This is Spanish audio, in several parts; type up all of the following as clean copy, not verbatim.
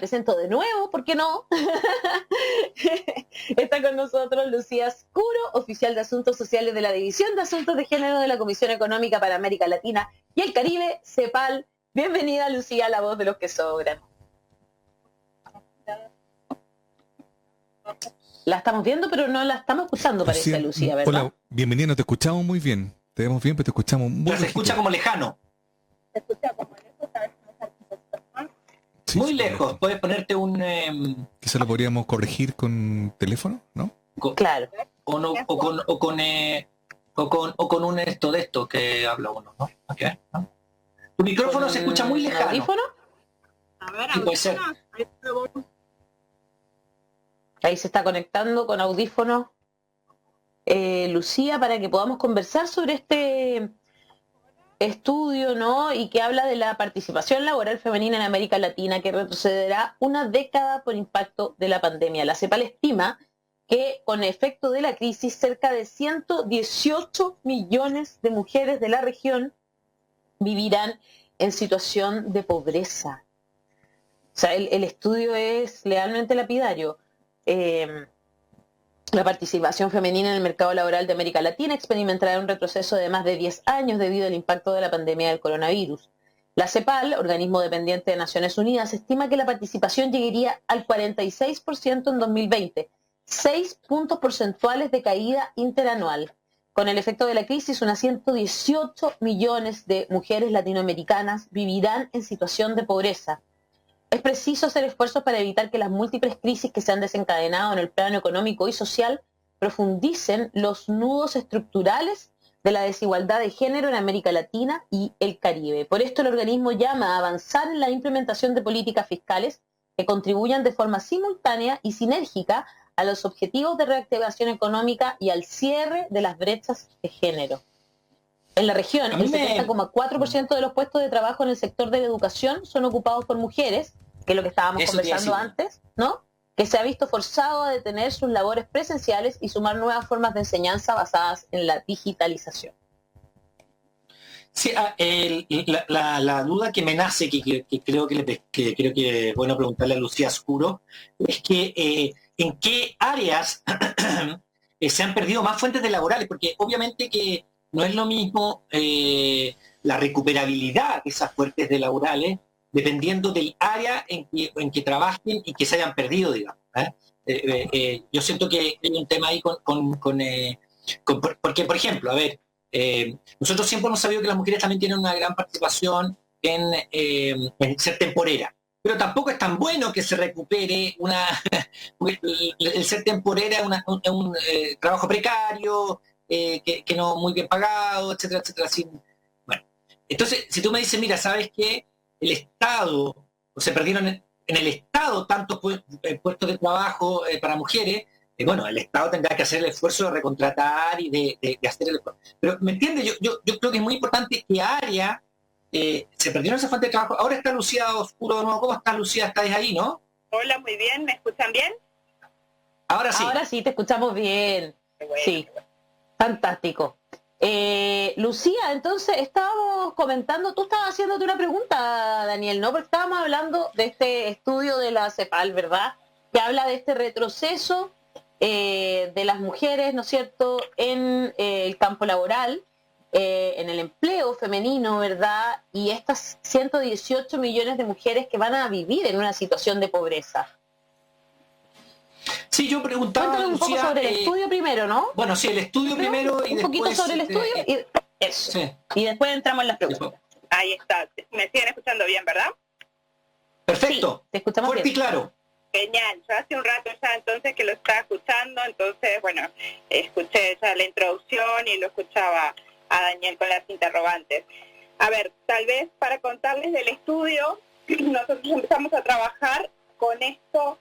presento de nuevo, ¿por qué no? Está con nosotros Lucía Scuro, oficial de Asuntos Sociales de la División de Asuntos de Género de la Comisión Económica para América Latina y el Caribe, CEPAL. Bienvenida, Lucía, la voz de los que sobran. La estamos viendo, pero no la estamos escuchando, parece, Sí, Lucía, ¿verdad? Hola, bienvenida, no te escuchamos muy bien. Te vemos bien, pero te escuchamos muy Pero se lejito. escucha como lejano. Se escucha como lejos, a ver si nos alcanza. Sí, Muy sí, lejos. correcto. Puedes ponerte un... Quizá lo podríamos corregir con teléfono, ¿no? Claro. O con un esto que habla uno, ¿no? Okay, ¿no? Tu micrófono se escucha muy lejano. ¿Audífono? A ver, Sí, puede ser. ahí te voy. Ahí se está conectando con audífonos Lucía para que podamos conversar sobre este estudio, ¿no? Y que habla de la participación laboral femenina en América Latina, que retrocederá una década por impacto de la pandemia. La CEPAL estima que con efecto de la crisis cerca de 118 millones de mujeres de la región vivirán en situación de pobreza. O sea, el estudio es realmente lapidario. La participación femenina en el mercado laboral de América Latina experimentará un retroceso de más de 10 años debido al impacto de la pandemia del coronavirus. La CEPAL, organismo dependiente de Naciones Unidas, estima que la participación llegaría al 46% en 2020, 6 puntos porcentuales de caída interanual. Con el efecto de la crisis, unas 118 millones de mujeres latinoamericanas vivirán en situación de pobreza. Es preciso hacer esfuerzos para evitar que las múltiples crisis que se han desencadenado en el plano económico y social profundicen los nudos estructurales de la desigualdad de género en América Latina y el Caribe. Por esto el organismo llama a avanzar en la implementación de políticas fiscales que contribuyan de forma simultánea y sinérgica a los objetivos de reactivación económica y al cierre de las brechas de género. En la región, el 70,4% de los puestos de trabajo en el sector de la educación son ocupados por mujeres, que es lo que estábamos conversando antes, ¿no? Que se ha visto forzado a detener sus labores presenciales y sumar nuevas formas de enseñanza basadas en la digitalización. Sí, la duda que me nace, que creo que es bueno preguntarle a Lucía Scuro, es que en qué áreas se han perdido más fuentes de laborales, porque obviamente que no es lo mismo la recuperabilidad de esas fuentes de laborales dependiendo del área en que trabajen y que se hayan perdido, digamos. Yo siento que hay un tema ahí porque, por ejemplo, a ver, nosotros siempre hemos sabido que las mujeres también tienen una gran participación en ser temporera, pero tampoco es tan bueno que se recupere el ser temporera es un trabajo precario, que no muy bien pagado, etcétera, etcétera. Bueno, entonces, si tú me dices, mira, ¿sabes qué? El Estado, o se perdieron en el Estado tantos puestos de trabajo para mujeres, bueno, el Estado tendrá que hacer el esfuerzo de recontratar y de hacer el esfuerzo. Pero, ¿me entiendes? Yo creo que es muy importante qué área se perdieron esa fuente de trabajo. Ahora está Lucía Oscuro de nuevo. ¿Cómo estás, Lucía? ¿Estás ahí, no? Hola, muy bien. ¿Me escuchan bien? Ahora sí. Ahora sí, te escuchamos bien. Bueno, Sí, fantástico. Lucía, entonces estábamos comentando, tú estabas haciéndote una pregunta, Daniel, ¿no? Porque estábamos hablando de este estudio de la CEPAL, ¿verdad? Que habla de este retroceso de las mujeres, ¿no es cierto?, en el campo laboral, en el empleo femenino, ¿verdad? Y estas 118 millones de mujeres que van a vivir en una situación de pobreza. Sí, yo preguntaba, Cuéntanos un poco Lucía, sobre el estudio primero, ¿no? Bueno, sí, el estudio primero y un después... poquito sobre el estudio y eso. Sí. Y después entramos en las preguntas. ahí está. Me siguen escuchando bien, ¿verdad? Perfecto. Sí, te escuchamos fuerte bien. y claro. Genial. Yo hace un rato ya entonces que lo estaba escuchando, entonces, bueno, escuché ya la introducción y lo escuchaba a Daniel con las interrogantes. A ver, tal vez para contarles del estudio, nosotros empezamos a trabajar con esto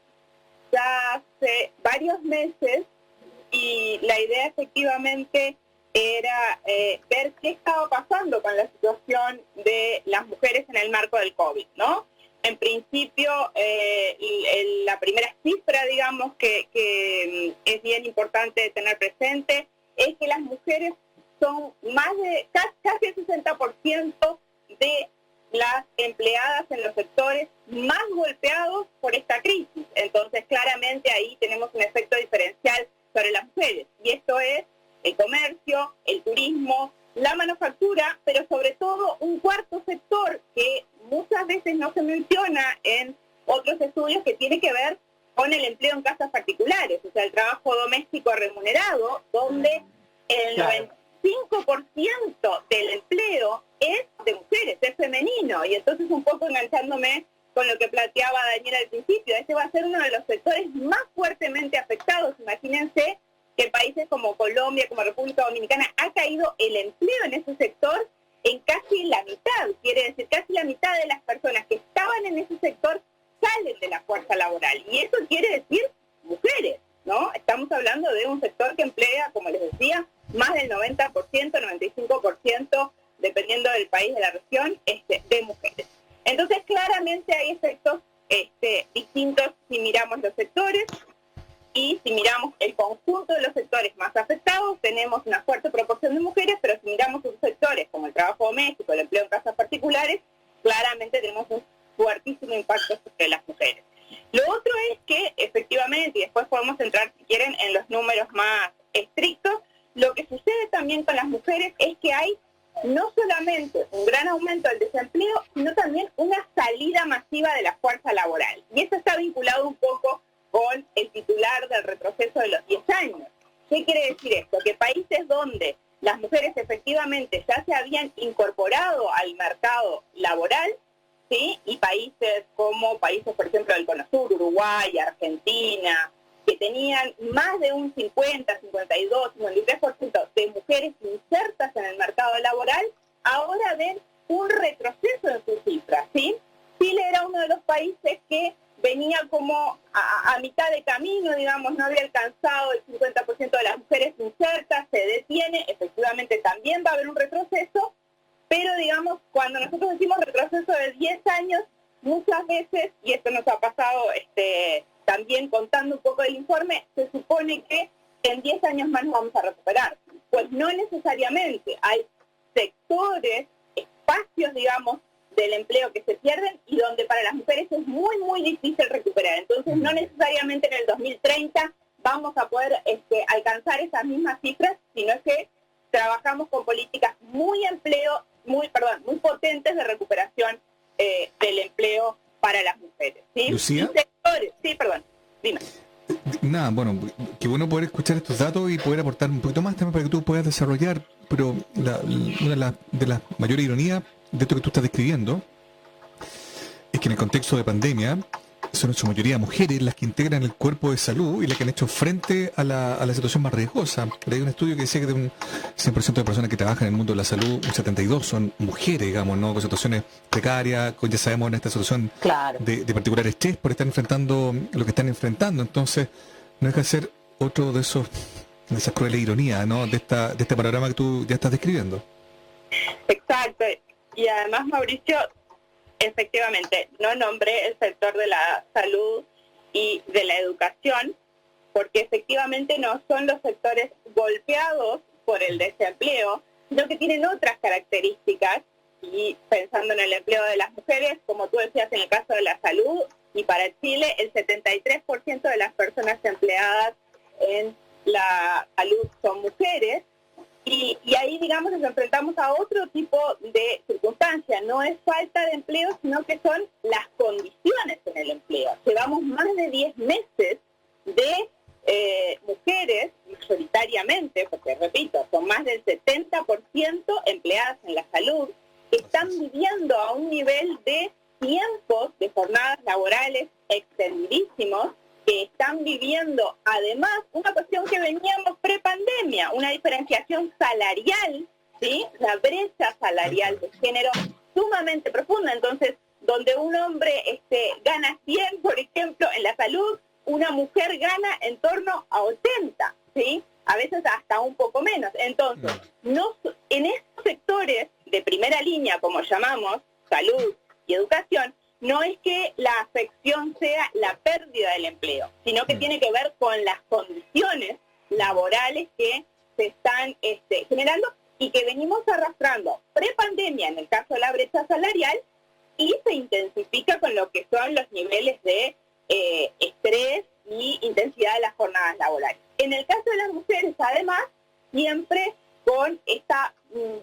ya hace varios meses y la idea efectivamente era ver qué estaba pasando con la situación de las mujeres en el marco del COVID, ¿no? En principio, la primera cifra, digamos, que es bien importante tener presente, es que las mujeres son más de casi el 60% de las empleadas en los sectores más golpeados por esta crisis. Entonces, claramente ahí tenemos un efecto diferencial sobre las mujeres. Y esto es el comercio, el turismo, la manufactura, pero sobre todo un cuarto sector que muchas veces no se menciona en otros estudios, que tiene que ver con el empleo en casas particulares, o sea, el trabajo doméstico remunerado, donde el 95% del empleo es de mujeres, es femenino. Y entonces, un poco enganchándome con lo que planteaba Daniel al principio, este va a ser uno de los sectores más fuertemente afectados. Imagínense que en países como Colombia, como República Dominicana, ha caído el empleo en ese sector en casi la mitad. Quiere decir, casi la mitad de las personas que estaban en ese sector salen de la fuerza laboral. Y eso quiere decir mujeres, ¿no? Estamos hablando de un sector que emplea, como les decía, más del 90%, 95%, dependiendo del país, de la región, de mujeres. Entonces, claramente hay efectos distintos si miramos los sectores. Y si miramos el conjunto de los sectores más afectados, tenemos una fuerte proporción de mujeres, pero si miramos otros sectores como el trabajo doméstico, el empleo en casas particulares, claramente tenemos un fuertísimo impacto sobre las mujeres. Lo otro es que, efectivamente, y después podemos entrar, si quieren, en los números más estrictos, lo que sucede también con las mujeres es que hay no solamente un gran aumento del desempleo, sino también una salida masiva de la fuerza laboral. Y eso está vinculado un poco con el titular del retroceso de los 10 años. ¿Qué quiere decir esto? Que países donde las mujeres efectivamente ya se habían incorporado al mercado laboral, ¿sí? Y países como por ejemplo, del Cono Sur, Uruguay, Argentina, que tenían más de un 50, 52, 53% de mujeres insertas en el mercado laboral, ahora ven un retroceso en sus cifras, ¿sí? Chile era uno de los países que venía como a mitad de camino, digamos, no había alcanzado el 50% de las mujeres insertas, se detiene, efectivamente también va a haber un retroceso, pero digamos, cuando nosotros decimos retroceso de 10 años, muchas veces, y esto nos ha pasado también contando un poco del informe, se supone que en 10 años más nos vamos a recuperar. Pues no necesariamente, hay sectores, espacios, digamos, del empleo que se pierden y donde para las mujeres es muy, muy difícil recuperar. Entonces, no necesariamente en el 2030 vamos a poder alcanzar esas mismas cifras, sino es que trabajamos con políticas muy potentes de recuperación del empleo para las mujeres. ¿Sí? ¿Lucía? Sí, perdón, dime. Nada, bueno, qué bueno poder escuchar estos datos y poder aportar un poquito más también para que tú puedas desarrollar, pero una de las mayores ironías de esto que tú estás describiendo es que en el contexto de pandemia son en su mayoría mujeres las que integran el cuerpo de salud y las que han hecho frente a la situación más riesgosa. Pero hay un estudio que dice que de un 100% de personas que trabajan en el mundo de la salud, un 72% son mujeres, digamos, ¿no? Con situaciones precarias, ya sabemos en esta situación de particular estrés por estar enfrentando lo que están enfrentando. Entonces, no deja de ser otro de esas crueles ironías, ¿no? De este panorama que tú ya estás describiendo. Exacto. Y además, Mauricio, efectivamente, no nombré el sector de la salud y de la educación, porque efectivamente no son los sectores golpeados por el desempleo, sino que tienen otras características. Y pensando en el empleo de las mujeres, como tú decías en el caso de la salud, y para Chile el 73% de las personas empleadas en la salud son mujeres. Y ahí, digamos, nos enfrentamos a otro tipo de circunstancias. No es falta de empleo, sino que son las condiciones en el empleo. Llevamos más de 10 meses de mujeres, mayoritariamente, porque repito, son más del 70% empleadas en la salud, que están viviendo a un nivel de tiempos de jornadas laborales extendidísimos, que están viviendo además una cuestión que veníamos pre-pandemia, una diferenciación salarial, ¿sí? La brecha salarial de género sumamente profunda. Entonces, donde un hombre gana 100, por ejemplo, en la salud, una mujer gana en torno a 80, ¿sí? A veces hasta un poco menos. Entonces, en estos sectores de primera línea, como llamamos, salud y educación, no es que la afección sea la pérdida del empleo, sino que tiene que ver con las condiciones laborales que se están generando y que venimos arrastrando pre-pandemia en el caso de la brecha salarial y se intensifica con lo que son los niveles de estrés y intensidad de las jornadas laborales. En el caso de las mujeres, además, siempre con esta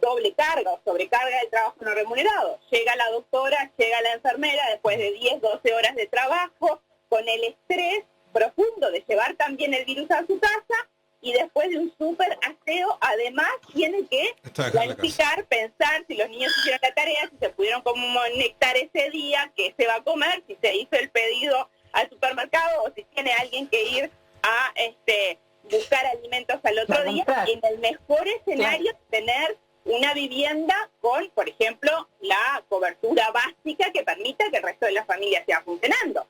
doble carga o sobrecarga del trabajo no remunerado. Llega la doctora, llega la enfermera después de 10, 12 horas de trabajo, con el estrés profundo de llevar también el virus a su casa, y después de un súper aseo, además tiene que planificar, pensar si los niños hicieron la tarea, si se pudieron conectar ese día, qué se va a comer, si se hizo el pedido al supermercado o si tiene alguien que ir a buscar alimentos al otro día. Y en el mejor escenario, tener una vivienda con, por ejemplo, la cobertura básica que permita que el resto de la familia siga funcionando.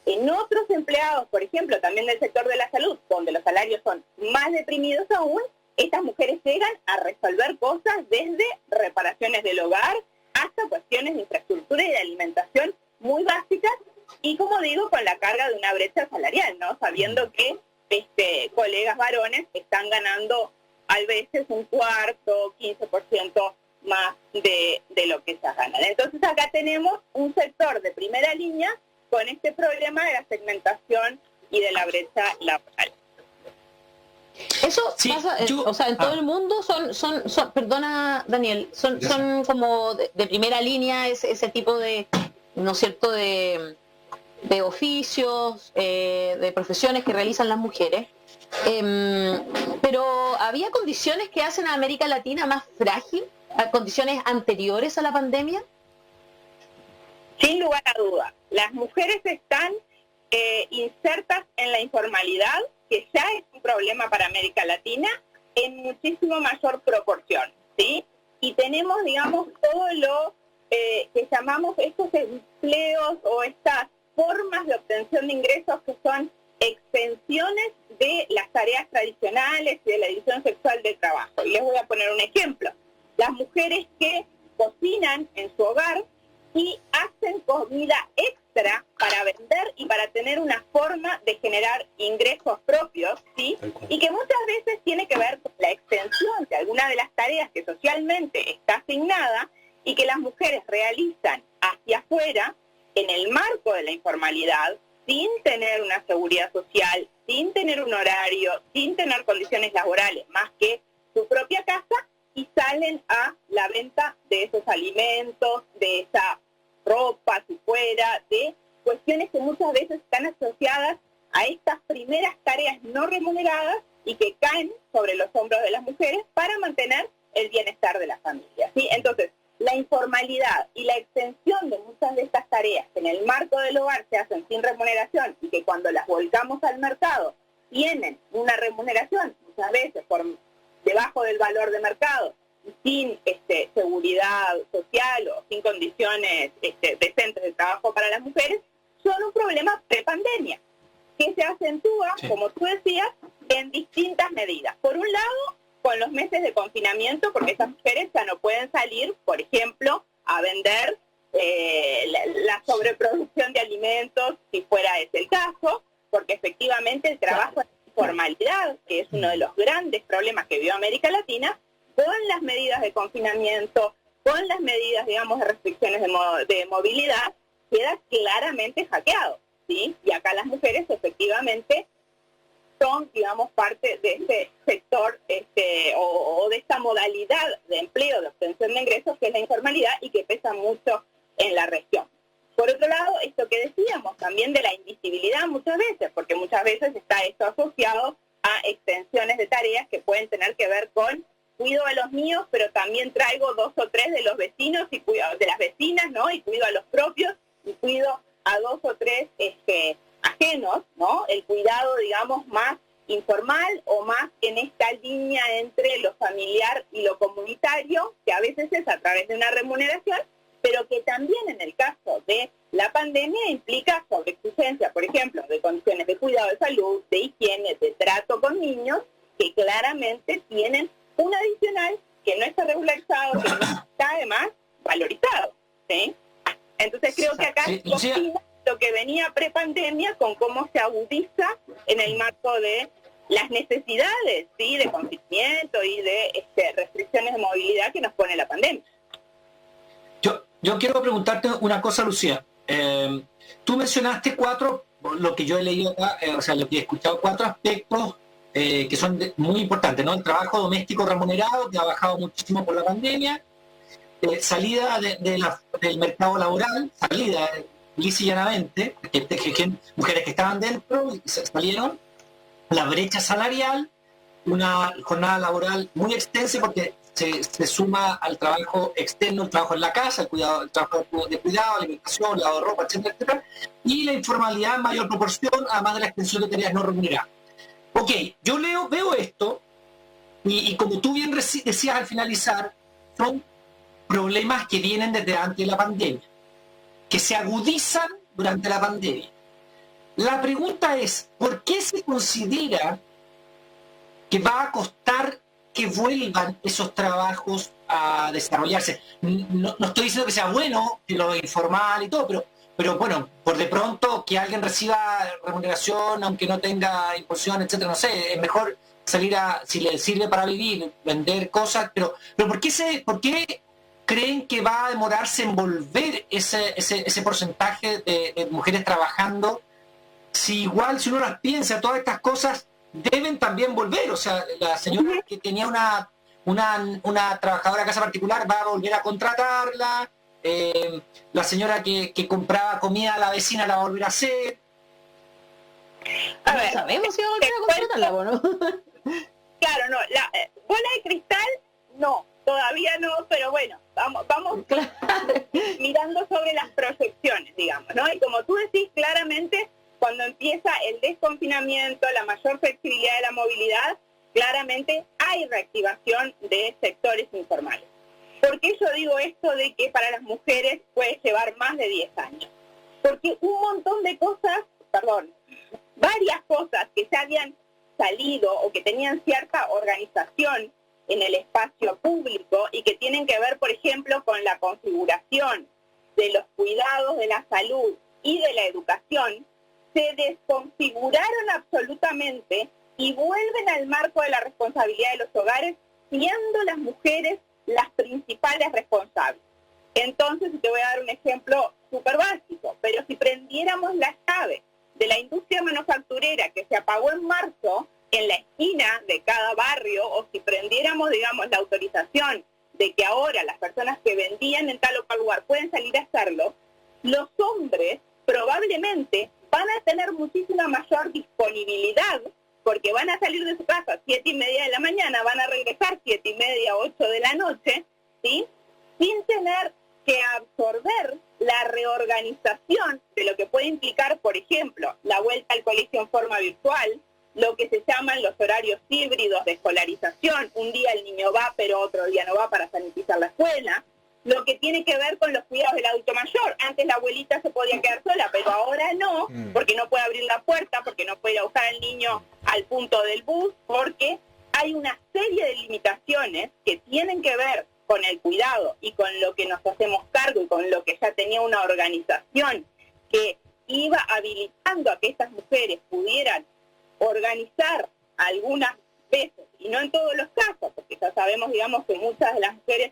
En otros empleados, por ejemplo, también del sector de la salud, donde los salarios son más deprimidos aún, estas mujeres llegan a resolver cosas desde reparaciones del hogar hasta cuestiones de infraestructura y de alimentación muy básicas, y como digo, con la carga de una brecha salarial, ¿no? Sabiendo que colegas varones están ganando a veces un cuarto, 15% más de lo que ellas ganan. Entonces acá tenemos un sector de primera línea con este problema de la segmentación y de la brecha laboral. Eso sí, pasa, o sea, en todo el mundo son perdona Daniel, son como de primera línea ese tipo de, ¿no es cierto?, de oficios, de profesiones que realizan las mujeres. Pero ¿había condiciones que hacen a América Latina más frágil, a condiciones anteriores a la pandemia? Sin lugar a duda. Las mujeres están insertas en la informalidad, que ya es un problema para América Latina, en muchísimo mayor proporción, ¿sí? Y tenemos, digamos, todo lo que llamamos estos empleos o estas formas de obtención de ingresos que son extensiones de las tareas tradicionales y de la división sexual del trabajo. Y les voy a poner un ejemplo. Las mujeres que cocinan en su hogar y hacen comida extra para vender y para tener una forma de generar ingresos propios, ¿sí? Y que muchas veces tiene que ver con la extensión de alguna de las tareas que socialmente está asignada y que las mujeres realizan hacia afuera en el marco de la informalidad, sin tener una seguridad social, sin tener un horario, sin tener condiciones laborales más que su propia casa, y salen a la venta de esos alimentos, de esa ropa, si fuera, de cuestiones que muchas veces están asociadas a estas primeras tareas no remuneradas y que caen sobre los hombros de las mujeres para mantener el bienestar de la familia, ¿sí? Entonces, la informalidad y la extensión de muchas de estas tareas que en el marco del hogar se hacen sin remuneración y que cuando las volcamos al mercado tienen una remuneración, muchas veces por debajo del valor de mercado, sin seguridad social o sin condiciones decentes de trabajo para las mujeres, son un problema prepandemia, que se acentúa, sí, como tú decías, en distintas medidas. Por un lado, con los meses de confinamiento, porque esas mujeres ya no pueden salir, por ejemplo, a vender la sobreproducción de alimentos, si fuera ese el caso, porque efectivamente el trabajo en informalidad, que es uno de los grandes problemas que vive América Latina, con las medidas de confinamiento, con las medidas, digamos, de restricciones de movilidad, queda claramente hackeado, ¿sí? Y acá las mujeres efectivamente son, digamos, parte de este sector o de esta modalidad de empleo, de obtención de ingresos, que es la informalidad y que pesa mucho en la región. Por otro lado, esto que decíamos también de la invisibilidad muchas veces, porque muchas veces está esto asociado a extensiones de tareas que pueden tener que ver con cuido a los míos, pero también traigo 2 o 3 de los vecinos y cuido de las vecinas, ¿no? Y cuido a los propios y cuido a 2 o 3 ajenos, ¿no? El cuidado, digamos, más informal o más en esta línea entre lo familiar y lo comunitario, que a veces es a través de una remuneración, pero que también en el caso de la pandemia implica sobreexigencia, por ejemplo, de condiciones de cuidado de salud, de higiene, de trato con niños, que claramente tienen un adicional que no está regularizado, que no está además valorizado, ¿sí? Entonces creo que acá lo que venía prepandemia con cómo se agudiza en el marco de las necesidades, ¿sí?, de confinamiento y de restricciones de movilidad que nos pone la pandemia. Yo quiero preguntarte una cosa, Lucía. Tú mencionaste lo que yo he leído acá, o sea, lo que he escuchado, 4 aspectos que son muy importantes, ¿no? El trabajo doméstico remunerado, que ha bajado muchísimo por la pandemia, salida del mercado laboral, salida lisa y llanamente, mujeres que estaban dentro y salieron, la brecha salarial, una jornada laboral muy extensa porque se suma al trabajo externo, el trabajo en la casa, el trabajo de cuidado, alimentación, lavado de ropa, etcétera, etcétera, y la informalidad en mayor proporción, además de la extensión de tareas no remuneradas. Ok, yo veo esto, y como tú bien decías al finalizar, son problemas que vienen desde antes de la pandemia, que se agudizan durante la pandemia. La pregunta es, ¿por qué se considera que va a costar que vuelvan esos trabajos a desarrollarse? No estoy diciendo que sea bueno, que lo informal y todo, pero bueno, por de pronto que alguien reciba remuneración, aunque no tenga imposición, etcétera, no sé, es mejor salir si le sirve para vivir, vender cosas, pero ¿por qué creen que va a demorarse en volver ese porcentaje de mujeres trabajando? Si igual, si uno las piensa, todas estas cosas deben también volver. O sea, la señora que tenía una trabajadora de casa particular va a volver a contratarla, la señora que compraba comida a la vecina la va a volver a hacer. A ver, sabemos si va a volver a contratarla o no. Claro, no, la bola de cristal, no, todavía no, pero bueno, vamos claro, mirando sobre las proyecciones, digamos, ¿no? Y como tú decís claramente, cuando empieza el desconfinamiento, la mayor flexibilidad de la movilidad, claramente hay reactivación de sectores informales. ¿Por qué yo digo esto de que para las mujeres puede llevar más de 10 años? Porque un montón de cosas, varias cosas que se habían salido o que tenían cierta organización en el espacio público y que tienen que ver, por ejemplo, con la configuración de los cuidados de la salud y de la educación, se desconfiguraron absolutamente y vuelven al marco de la responsabilidad de los hogares, siendo las mujeres las principales responsables. Entonces, te voy a dar un ejemplo súper básico, pero si prendiéramos la llave de la industria manufacturera que se apagó en marzo en la esquina de cada barrio, o si prendiéramos, digamos, la autorización de que ahora las personas que vendían en tal o cual lugar pueden salir a hacerlo, los hombres probablemente van a tener muchísima mayor disponibilidad porque van a salir de su casa a 7:30 de la mañana, van a regresar 7:30, 8 de la noche, ¿sí? Sin tener que absorber la reorganización de lo que puede implicar, por ejemplo, la vuelta al colegio en forma virtual, lo que se llaman los horarios híbridos de escolarización. Un día el niño va, pero otro día no va para sanitizar la escuela. Lo que tiene que ver con los cuidados del adulto mayor. Antes la abuelita se podía quedar sola, pero ahora no, porque no puede abrir la puerta, porque no puede ir a buscar al niño al punto del bus, porque hay una serie de limitaciones que tienen que ver con el cuidado y con lo que nos hacemos cargo y con lo que ya tenía una organización que iba habilitando a que estas mujeres pudieran organizar algunas veces, y no en todos los casos, porque ya sabemos, digamos, que muchas de las mujeres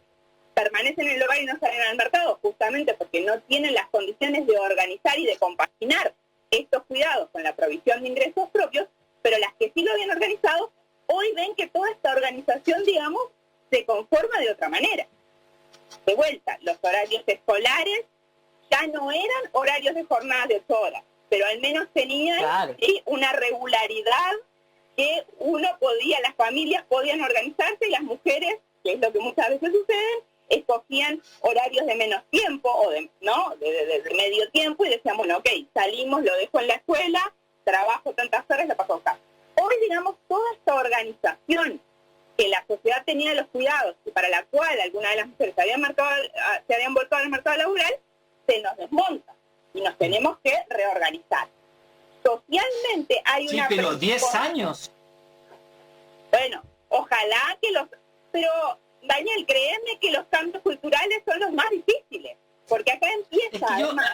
permanecen en el hogar y no salen al mercado, justamente porque no tienen las condiciones de organizar y de compaginar estos cuidados con la provisión de ingresos propios, pero las que sí lo habían organizado, hoy ven que toda esta organización, digamos, se conforma de otra manera. De vuelta, los horarios escolares ya no eran horarios de jornadas de 8 horas, pero al menos tenían ¿sí? una regularidad que las familias podían organizarse y las mujeres, que es lo que muchas veces sucede, escogían horarios de menos tiempo o de medio tiempo y decían, bueno, ok, salimos, lo dejo en la escuela, trabajo tantas horas, la paso acá. Hoy, digamos, toda esta organización que la sociedad tenía de los cuidados y para la cual algunas de las mujeres se habían volcado al mercado laboral, se nos desmonta y nos tenemos que reorganizar. Socialmente hay una... Sí, pero 10 años. Bueno, ojalá que pero, Daniel, créeme que los cambios culturales son los más difíciles, porque acá empieza...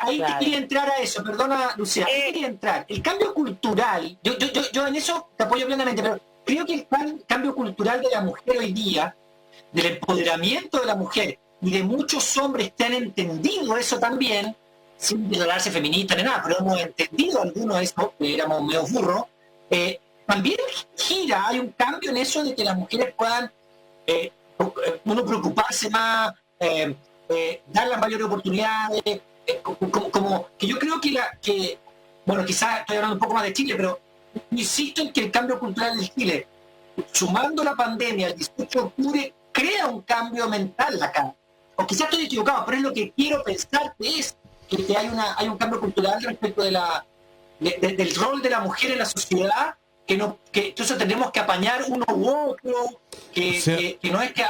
Ahí quería entrar a eso, perdona, Lucía, ahí quería entrar. El cambio cultural, yo en eso te apoyo plenamente, pero creo que el cambio cultural de la mujer hoy día, del empoderamiento de la mujer, y de muchos hombres que han entendido eso también, sin declararse feminista ni nada, pero hemos entendido algunos de esos, que éramos medio burros, también gira, hay un cambio en eso de que las mujeres puedan uno preocuparse más, dar las mayores oportunidades, como que yo creo que bueno, quizás estoy hablando un poco más de Chile, pero insisto en que el cambio cultural de Chile, sumando la pandemia, el 18 de octubre, crea un cambio mental acá. O quizás estoy equivocado, pero es lo que quiero pensar que es, que hay un cambio cultural respecto del rol de la mujer en la sociedad, que entonces tendremos que apañar uno u otro, que no es que,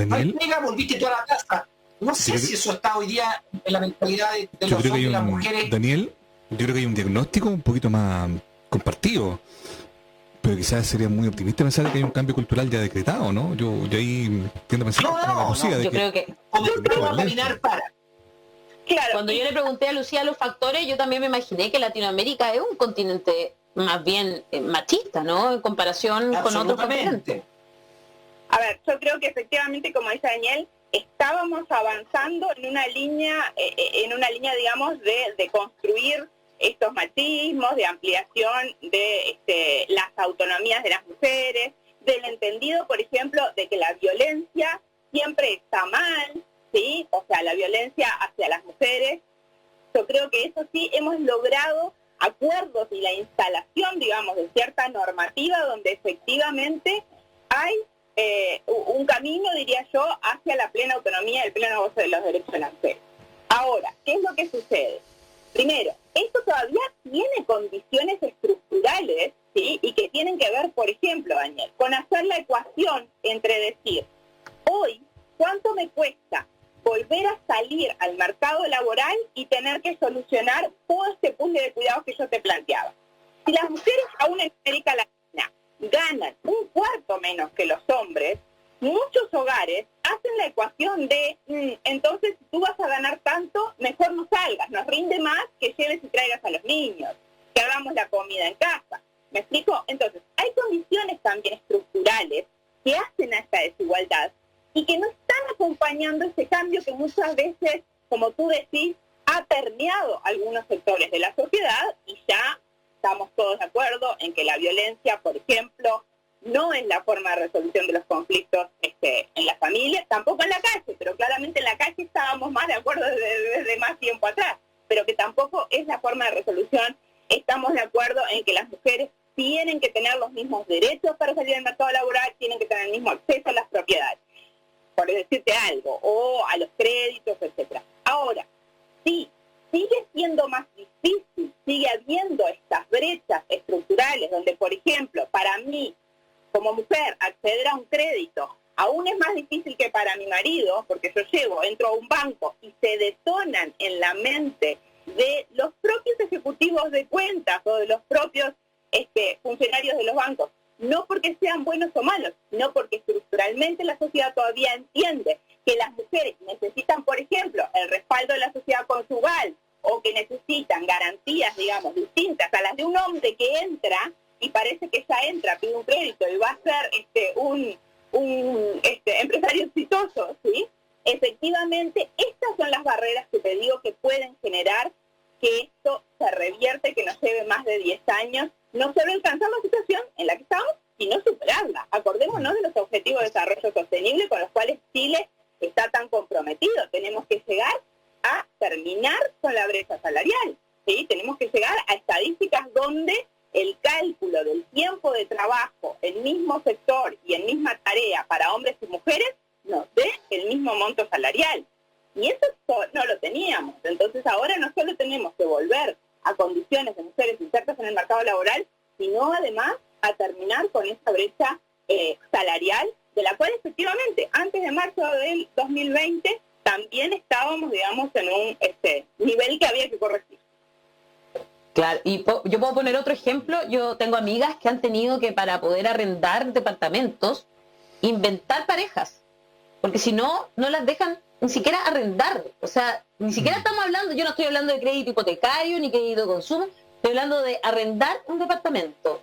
no hay pega, volviste toda la casa. No sé si eso está hoy día en la mentalidad de los hombres y las mujeres. Daniel, yo creo que hay un diagnóstico un poquito más compartido, pero quizás sería muy optimista pensar que hay un cambio cultural ya decretado, ¿no? Yo ahí tiendo a pensar yo creo que vamos a caminar para. Claro, cuando yo le pregunté a Lucía los factores, yo también me imaginé que Latinoamérica es un continente más bien machista, ¿no? En comparación con otros continentes. A ver, yo creo que efectivamente, como dice Daniel, estábamos avanzando en una línea, digamos, de construir estos machismos, de ampliación de las autonomías de las mujeres, del entendido, por ejemplo, de que la violencia siempre está mal, ¿sí? O sea, la violencia hacia las mujeres. Yo creo que eso sí, hemos logrado acuerdos y la instalación, digamos, de cierta normativa donde efectivamente hay un camino, diría yo, hacia la plena autonomía y el pleno goce de los derechos de la mujer. Ahora, ¿qué es lo que sucede? Primero, esto todavía tiene condiciones estructurales, ¿sí? Y que tienen que ver, por ejemplo, Daniel, con hacer la ecuación entre decir, hoy, ¿cuánto me cuesta volver a salir al mercado laboral y tener que solucionar todo este puzzle de cuidados que yo te planteaba? Si las mujeres aún en América Latina ganan un cuarto menos que los hombres, muchos hogares hacen la ecuación de, entonces si tú vas a ganar tanto, mejor no salgas, nos rinde más que lleves y traigas a los niños, que hagamos la comida en casa. ¿Me explico? Entonces, hay condiciones también estructurales que hacen a esta desigualdad y que no están acompañando ese cambio que muchas veces, como tú decís, ha permeado algunos sectores de la sociedad y ya estamos todos de acuerdo en que la violencia, por ejemplo, no es la forma de resolución de los conflictos en la familia, tampoco en la calle, pero claramente en la calle estábamos más de acuerdo desde más tiempo atrás, pero que tampoco es la forma de resolución. Estamos de acuerdo en que las mujeres tienen que tener los mismos derechos para salir al mercado laboral, tienen que tener el mismo acceso a las propiedades, por decirte algo, o a los créditos, etcétera. Ahora, sí, sigue siendo más difícil, sigue habiendo estas brechas estructurales donde, por ejemplo, para mí, como mujer, acceder a un crédito aún es más difícil que para mi marido, porque yo entro a un banco y se detonan en la mente de los propios ejecutivos de cuentas o de los propios funcionarios de los bancos, no porque sean buenos o malos, sino porque estructuralmente la sociedad todavía entiende que las mujeres necesitan, por ejemplo, el respaldo de la sociedad conyugal o que necesitan garantías, digamos, distintas a las de un hombre que entra y parece que ella entra, pide un crédito y va a ser un empresario exitoso, ¿sí? Efectivamente, estas son las barreras que te digo que pueden generar que esto se revierte, que nos lleve más de 10 años, no solo alcanzar la situación en la que estamos, sino superarla. Acordémonos de los objetivos de desarrollo sostenible con los cuales Chile está tan comprometido. Tenemos que llegar a terminar con la brecha salarial, ¿sí? Tenemos que llegar a estadísticas donde el cálculo del tiempo de trabajo en mismo sector y en misma tarea para hombres y mujeres nos dé el mismo monto salarial. Y eso no lo teníamos. Entonces ahora no solo tenemos que volver a condiciones de mujeres insertas en el mercado laboral, sino además a terminar con esa brecha salarial, de la cual efectivamente antes de marzo del 2020 también estábamos, digamos, en un nivel que había que corregir. Claro, y yo puedo poner otro ejemplo. Yo tengo amigas que han tenido que, para poder arrendar departamentos, inventar parejas, porque si no, no las dejan ni siquiera arrendar. O sea, ni siquiera estamos hablando, yo no estoy hablando de crédito hipotecario ni crédito de consumo, estoy hablando de arrendar un departamento.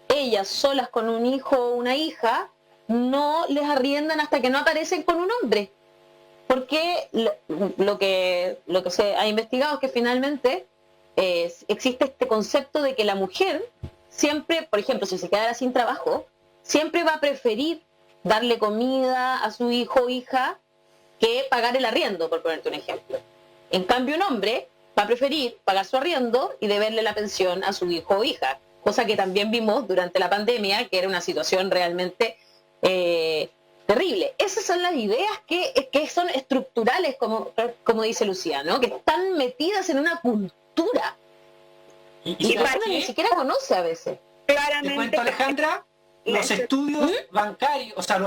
Ellas solas con un hijo o una hija no les arriendan hasta que no aparecen con un hombre, porque lo que se ha investigado es que finalmente existe este concepto de que la mujer siempre, por ejemplo, si se quedara sin trabajo, siempre va a preferir darle comida a su hijo o hija que pagar el arriendo, por ponerte un ejemplo. En cambio, un hombre va a preferir pagar su arriendo y deberle la pensión a su hijo o hija, cosa que también vimos durante la pandemia, que era una situación realmente terrible. Esas son las ideas que son estructurales, como dice Lucía, ¿no? Que están metidas en una cultura y la persona ni siquiera conoce a veces. Claramente. Te cuento, Alejandra, los estudios bancarios, o sea,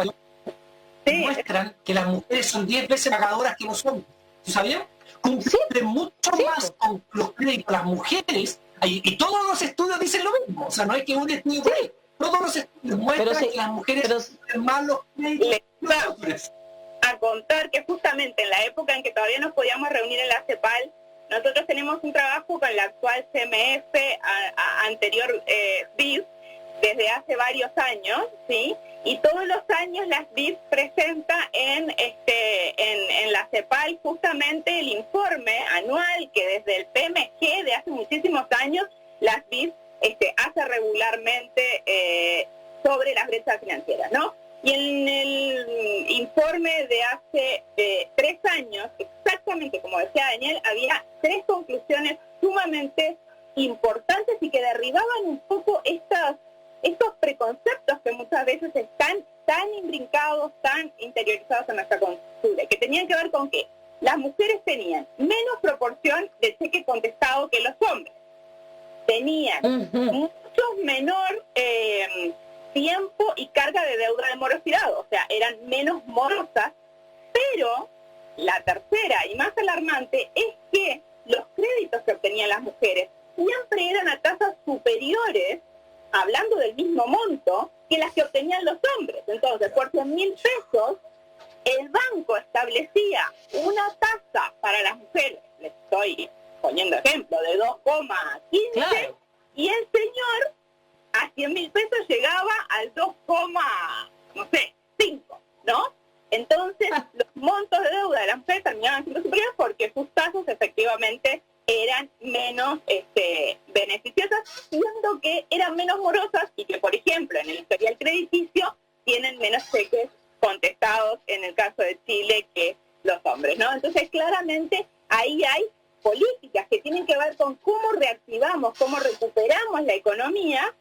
muestran que las mujeres son 10 veces pagadoras que los hombres. ¿Tú sabías? Cumplen mucho más con los créditos las mujeres, y todos los estudios dicen lo mismo. O sea, no hay que un estudio por ahí. Todos los estudios muestran que las mujeres cumplen más los créditos que los hombres. A contar que justamente en la época en que todavía nos podíamos reunir en la CEPAL, nosotros tenemos un trabajo con la actual CMF, anterior BIF, desde hace varios años, ¿sí? Y todos los años las BIF presenta en la CEPAL justamente el informe anual que desde el PMG de hace muchísimos años las BIF hace regularmente sobre las brechas financieras, ¿no? Y en el informe de hace 3 años, exactamente como decía Daniel, había 3 conclusiones sumamente importantes y que derribaban un poco estos preconceptos que muchas veces están tan imbrincados, tan interiorizados en nuestra cultura, que tenían que ver con que las mujeres tenían menos proporción de cheque contestado que los hombres, tenían mucho menor tiempo y carga de deuda de morosidad, o sea, eran menos morosas, pero la tercera y más alarmante es que los créditos que obtenían las mujeres siempre eran a tasas superiores, hablando del mismo monto, que las que obtenían los hombres. Entonces, por 100.000 pesos, el banco establecía una tasa para las mujeres, les estoy poniendo ejemplo, de 2,15, claro. Y el señor a 100.000 pesos llegaba al 2,5, ¿no? Entonces, los montos de deuda de las mujeres terminaban siendo superiores porque sus tasas efectivamente eran menos beneficiosas, siendo que eran menos morosas y que, por ejemplo, en el historial crediticio tienen menos cheques contestados en el caso de Chile que los hombres, ¿no? Entonces, claramente, ahí hay políticas que tienen que ver con cómo reactivamos, cómo recuperamos la economía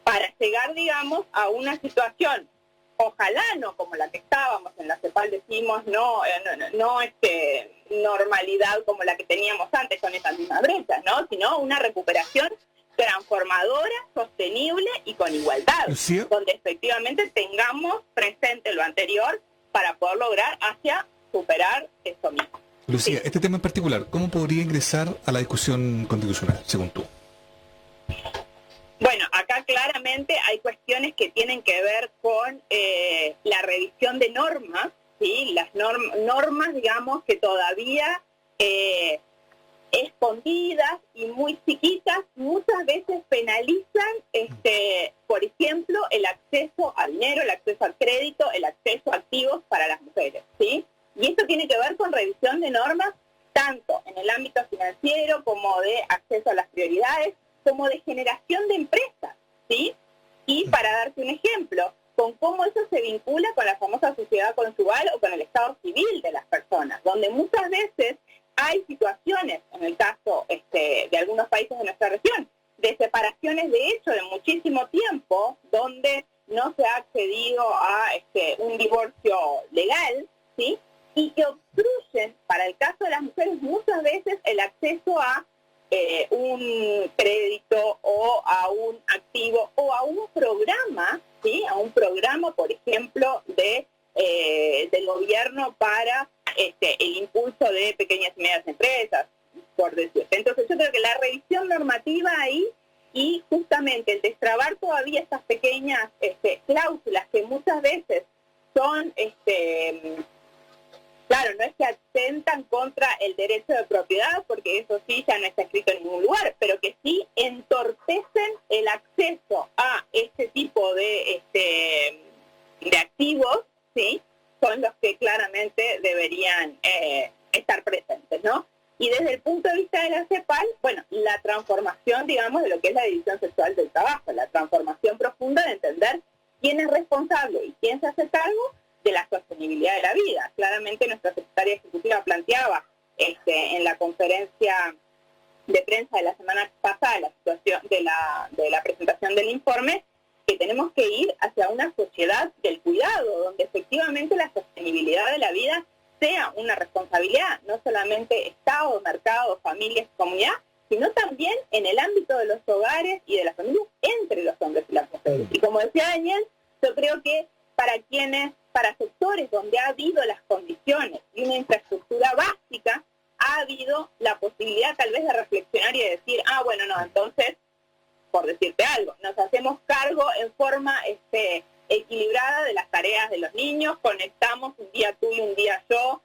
para llegar, digamos, a una situación, ojalá no como la que estábamos, en la CEPAL decimos, no normalidad como la que teníamos antes con esas mismas brechas, ¿no? Sino una recuperación transformadora, sostenible y con igualdad, Lucía, donde efectivamente tengamos presente lo anterior para poder lograr superar esto mismo. Lucía, Sí. este tema en particular, ¿cómo podría ingresar a la discusión constitucional, según tú? Bueno, acá claramente hay cuestiones que tienen que ver con la revisión de normas, ¿sí? Las normas, digamos, que todavía escondidas y muy chiquitas, muchas veces penalizan, por ejemplo, el acceso al dinero, el acceso al crédito, el acceso a activos para las mujeres, ¿sí? Y esto tiene que ver con revisión de normas, tanto en el ámbito financiero como de acceso a las prioridades, como de generación de empresas, ¿sí? Y para darte un ejemplo, con cómo eso se vincula con la famosa sociedad conyugal o con el estado civil de las personas, donde muchas veces hay situaciones, en el caso de algunos países de nuestra región, de separaciones de hecho de muchísimo tiempo, donde no se ha accedido a un divorcio legal, ¿sí? Y que obstruyen, para el caso de las mujeres, muchas veces el acceso a un crédito o a un activo o a un programa, ¿sí? A un programa, por ejemplo, del gobierno para el impulso de pequeñas y medianas empresas, por decirte. Entonces yo creo que la revisión normativa ahí y justamente el destrabar todavía estas pequeñas cláusulas que muchas veces son claro, no es que atentan contra el derecho de propiedad, porque eso sí ya no está escrito en ningún lugar, pero que sí entorpecen el acceso a este tipo de activos, ¿sí? Son los que claramente claramente deberían estar presentes, ¿no? Y desde el punto de vista de la CEPAL, bueno, la transformación, digamos, de lo que es la división sexual del trabajo, la transformación profunda de entender quién es responsable y quién se hace cargo de la sostenibilidad de la vida. Claramente nuestra secretaria ejecutiva planteaba en la conferencia de prensa de la semana pasada, la situación de la presentación del informe, que tenemos que ir hacia una sociedad del cuidado, donde efectivamente la sostenibilidad de la vida sea una responsabilidad, no solamente Estado, mercado, familias, comunidad, sino también en el ámbito de los hogares y de las familias entre los hombres y las mujeres. Y como decía Daniel, yo creo que para sectores donde ha habido las condiciones y una infraestructura básica, ha habido la posibilidad tal vez de reflexionar y de decir, bueno, no, entonces, por decirte algo, nos hacemos cargo en forma equilibrada de las tareas de los niños, conectamos un día tú y un día yo,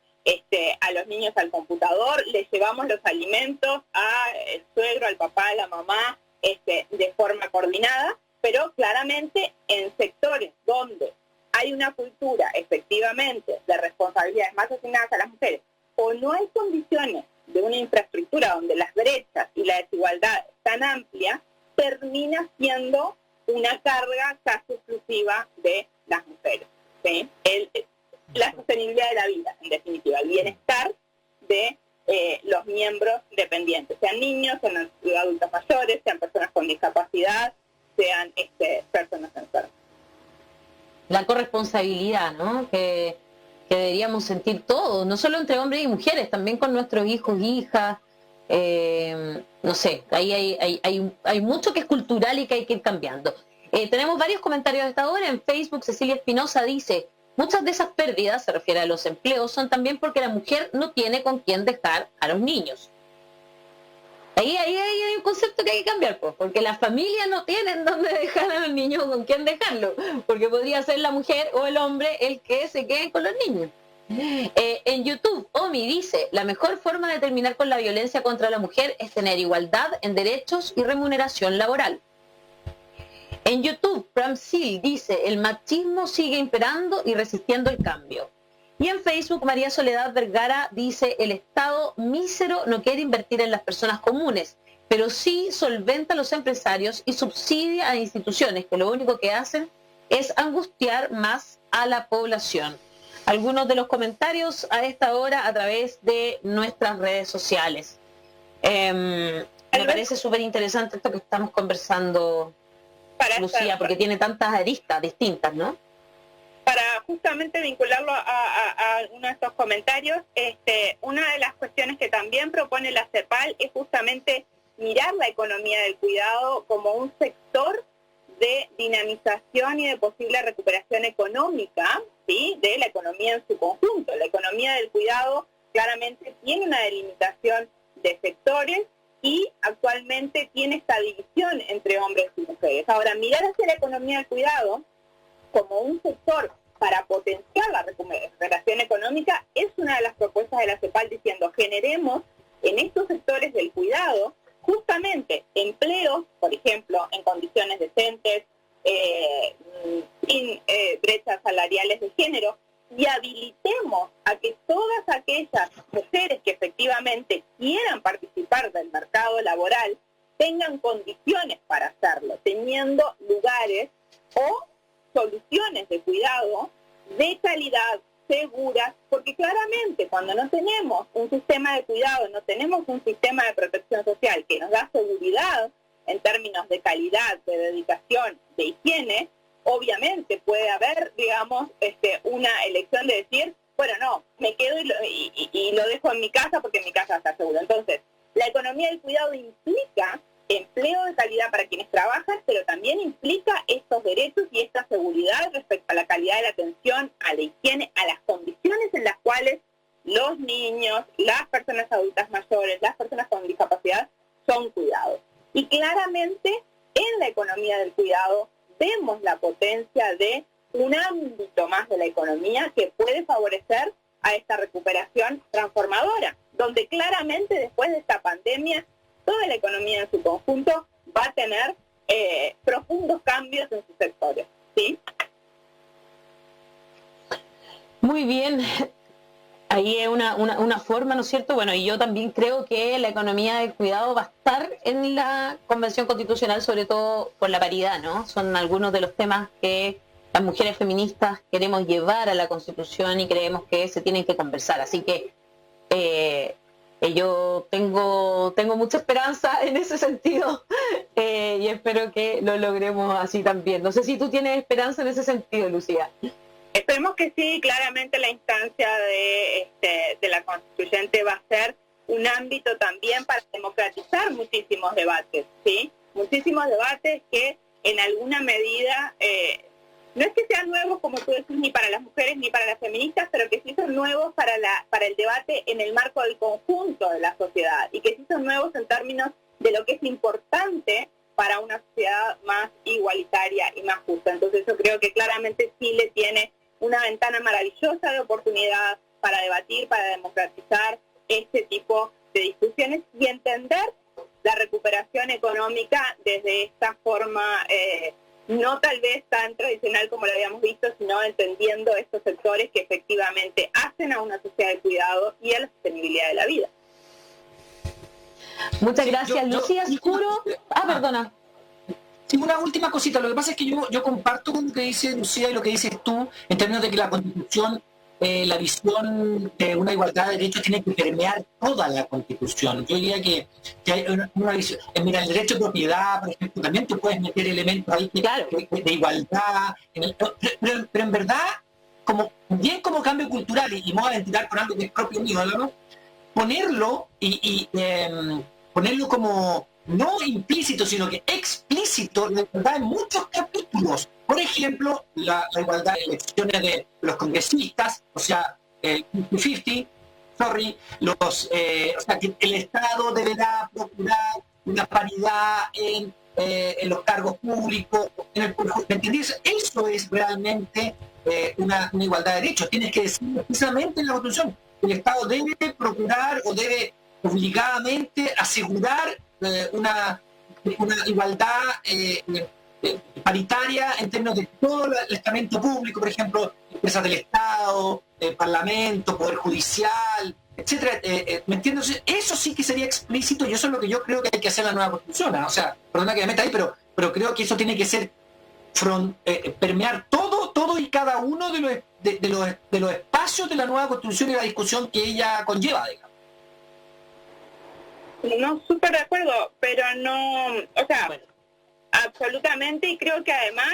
a los niños al computador, les llevamos los alimentos al suegro, al papá, a la mamá, de forma coordinada, pero claramente en sectores donde hay una cultura efectivamente de responsabilidades más asignadas a las mujeres, o no hay condiciones de una infraestructura donde las brechas y la desigualdad es tan amplia, termina siendo una carga casi exclusiva de las mujeres, ¿sí? La sostenibilidad de la vida, en definitiva, el bienestar de los miembros dependientes, sean niños, sean adultos mayores, sean personas con discapacidad, sean personas enfermas. La corresponsabilidad, ¿no? Que deberíamos sentir todos, no solo entre hombres y mujeres, también con nuestros hijos, hijas. No sé, ahí hay mucho que es cultural y que hay que ir cambiando. Tenemos varios comentarios de esta hora. En Facebook, Cecilia Espinosa dice: muchas de esas pérdidas, se refiere a los empleos, son también porque la mujer no tiene con quién dejar a los niños. Ahí hay un concepto que hay que cambiar, pues, porque las familias no tienen dónde dejar a los niños, con quién dejarlo, porque podría ser la mujer o el hombre el que se quede con los niños. En YouTube, Omi dice: la mejor forma de terminar con la violencia contra la mujer es tener igualdad en derechos y remuneración laboral. En YouTube, Pramsil dice: el machismo sigue imperando y resistiendo el cambio. Y en Facebook, María Soledad Vergara dice: el Estado mísero no quiere invertir en las personas comunes, pero sí solventa a los empresarios y subsidia a instituciones que lo único que hacen es angustiar más a la población. Algunos de los comentarios a esta hora a través de nuestras redes sociales. Me parece súper interesante esto que estamos conversando, Lucía, porque tiene tantas aristas distintas, ¿no? Para justamente vincularlo a uno de estos comentarios, una de las cuestiones que también propone la CEPAL es justamente mirar la economía del cuidado como un sector de dinamización y de posible recuperación económica, ¿sí?, de la economía en su conjunto. La economía del cuidado claramente tiene una delimitación de sectores y actualmente tiene esta división entre hombres y mujeres. Ahora, mirar hacia la economía del cuidado como un sector para potenciar la recuperación económica es una de las propuestas de la CEPAL, diciendo: generemos en estos sectores del cuidado justamente empleos, por ejemplo, en condiciones decentes, sin brechas salariales de género, y habilitemos a que todas aquellas mujeres que efectivamente quieran participar del mercado laboral tengan condiciones para hacerlo, teniendo lugares o soluciones de cuidado de calidad, seguras, porque claramente cuando no tenemos un sistema de cuidado, no tenemos un sistema de protección social que nos da seguridad en términos de calidad, de dedicación, de higiene, obviamente puede haber, digamos, una elección de decir, bueno, no, me quedo y lo dejo en mi casa porque en mi casa está seguro. Entonces, la economía del cuidado implica empleo de calidad para quienes trabajan, pero también implica estos derechos y esta seguridad respecto a la calidad de la atención, a la higiene, a las condiciones en las cuales los niños, las personas adultas mayores, las personas con discapacidad son cuidados. Y claramente en la economía del cuidado vemos la potencia de un ámbito más de la economía que puede favorecer a esta recuperación transformadora, donde claramente después de esta pandemia toda la economía en su conjunto va a tener profundos cambios en sus sectores, ¿sí? Muy bien. Ahí es una forma, ¿no es cierto? Bueno, y yo también creo que la economía del cuidado va a estar en la Convención Constitucional, sobre todo por la paridad, ¿no? Son algunos de los temas que las mujeres feministas queremos llevar a la Constitución y creemos que se tienen que conversar. Así que yo tengo mucha esperanza en ese sentido y espero que lo logremos así también. No sé si tú tienes esperanza en ese sentido, Lucía. Esperemos que sí. Claramente la instancia de la constituyente va a ser un ámbito también para democratizar muchísimos debates, ¿sí? Muchísimos debates que en alguna medida no es que sean nuevos, como tú decís, ni para las mujeres ni para las feministas, pero que sí son nuevos para el debate en el marco del conjunto de la sociedad, y que sí son nuevos en términos de lo que es importante para una sociedad más igualitaria y más justa. Entonces yo creo que claramente Chile tiene una ventana maravillosa de oportunidad para debatir, para democratizar este tipo de discusiones y entender la recuperación económica desde esta forma no tal vez tan tradicional como lo habíamos visto, sino entendiendo estos sectores que efectivamente hacen a una sociedad de cuidado y a la sostenibilidad de la vida. Muchas gracias, Lucía Oscuro. Perdona. Sí, una última cosita. Lo que pasa es que yo comparto con lo que dice Lucía y lo que dices tú, en términos de que la Constitución, la visión de una igualdad de derechos tiene que permear toda la Constitución. Yo diría que hay una visión. Mira, el derecho de propiedad, por ejemplo, también tú puedes meter elementos ahí de igualdad. Pero en verdad, como cambio cultural, y me voy a aventurar por algo que es propio mío, ¿no? Ponerlo ponerlo como no implícito, sino que explícito, la igualdad en muchos capítulos. Por ejemplo, la igualdad de elecciones de los congresistas, o sea, 50-50, o sea, que el Estado deberá procurar una paridad en los cargos públicos, ¿me entendés? Eso es realmente una igualdad de derechos. Tienes que decir precisamente en la Constitución, el Estado debe procurar o debe obligadamente asegurar una igualdad paritaria en términos de todo el estamento público, por ejemplo, empresas del Estado, Parlamento, Poder Judicial, etcétera. ¿Me entiendes? Eso sí que sería explícito, y eso es lo que yo creo que hay que hacer en la nueva Constitución. O sea, perdona que me meta ahí, pero creo que eso tiene que ser permear todo y cada uno de los espacios de la nueva Constitución y la discusión que ella conlleva, digamos. No, súper de acuerdo, pero no, o sea, absolutamente, y creo que además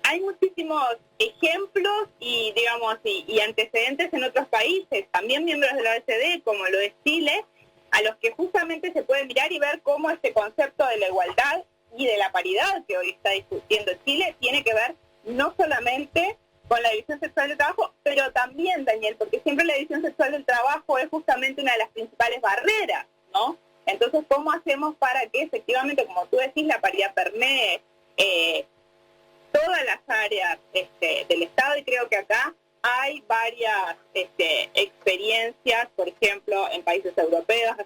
hay muchísimos ejemplos y, digamos, y antecedentes en otros países, también miembros de la OECD, como lo es Chile, a los que justamente se puede mirar y ver cómo este concepto de la igualdad y de la paridad que hoy está discutiendo Chile tiene que ver no solamente con la división sexual del trabajo, pero también, Daniel, porque siempre la división sexual del trabajo es justamente una de las principales barreras, ¿no? Entonces, ¿cómo hacemos para que efectivamente, como tú decís, la paridad permee todas las áreas del Estado? Y creo que acá hay varias experiencias, por ejemplo, en países europeos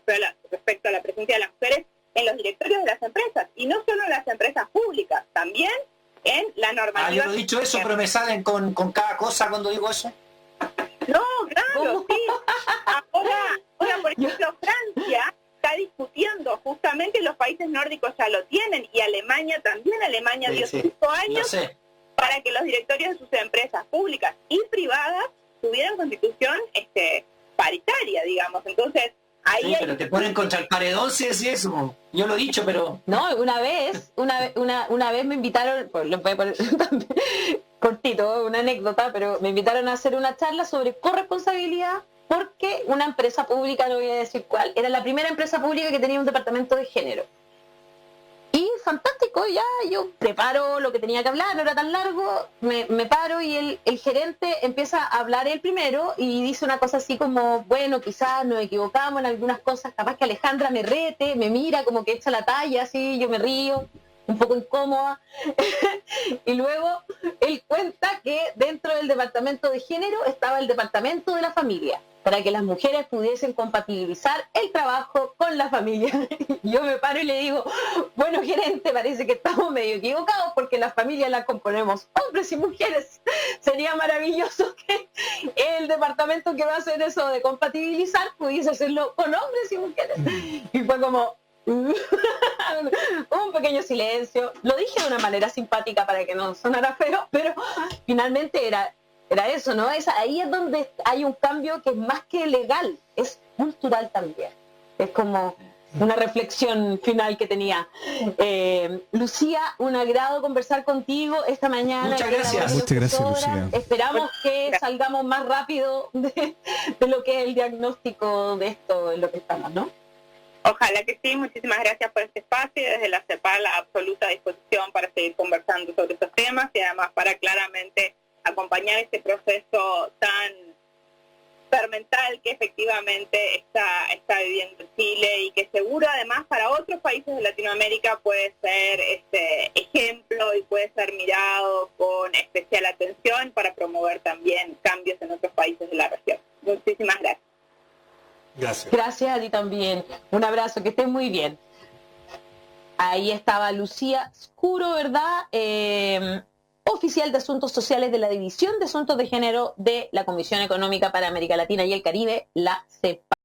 respecto a la presencia de las mujeres en los directorios de las empresas, y no solo en las empresas públicas, también en la normativa. Yo no he dicho eso, pero me salen con cada cosa cuando digo eso. No, claro, sí. Ahora, por ejemplo, Francia está discutiendo, justamente los países nórdicos ya lo tienen, y Alemania también. Alemania dio 5 años para que los directorios de sus empresas públicas y privadas tuvieran constitución paritaria, digamos. Entonces, ahí sí, pero te ponen contra el paredón si es eso. Yo lo he dicho, pero... No, una vez me invitaron, cortito, una anécdota, pero me invitaron a hacer una charla sobre corresponsabilidad, porque una empresa pública, no voy a decir cuál, era la primera empresa pública que tenía un departamento de género. Y fantástico, ya yo preparo lo que tenía que hablar, no era tan largo, me paro y el gerente empieza a hablar él primero y dice una cosa así como, bueno, quizás nos equivocamos en algunas cosas, capaz que Alejandra me rete, me mira como que echa la talla, así, yo me río, un poco incómoda. Y luego él cuenta que dentro del departamento de género estaba el departamento de la familia. para que las mujeres pudiesen compatibilizar el trabajo con la familia. Yo me paro y le digo, bueno, gerente, parece que estamos medio equivocados porque las familias las componemos hombres y mujeres. Sería maravilloso que el departamento que va a hacer eso de compatibilizar pudiese hacerlo con hombres y mujeres. Y fue como un pequeño silencio. Lo dije de una manera simpática para que no sonara feo, pero finalmente era eso, ¿no? Ahí es donde hay un cambio que es más que legal, es cultural también. Es como una reflexión final que tenía. Lucía, un agrado conversar contigo esta mañana. Muchas gracias. Muchas gracias, Lucía. Esperamos que salgamos más rápido de lo que es el diagnóstico de esto en lo que estamos, ¿no? Ojalá que sí. Muchísimas gracias por este espacio. Desde la CEPAL a absoluta disposición para seguir conversando sobre estos temas y además para claramente acompañar este proceso tan fermental que efectivamente está viviendo Chile y que seguro además para otros países de Latinoamérica puede ser ejemplo y puede ser mirado con especial atención para promover también cambios en otros países de la región. Muchísimas gracias. Gracias. Gracias a ti también. Un abrazo, que estés muy bien. Ahí estaba Lucía Scuro, ¿verdad? Oficial de Asuntos Sociales de la División de Asuntos de Género de la Comisión Económica para América Latina y el Caribe, la CEPAL.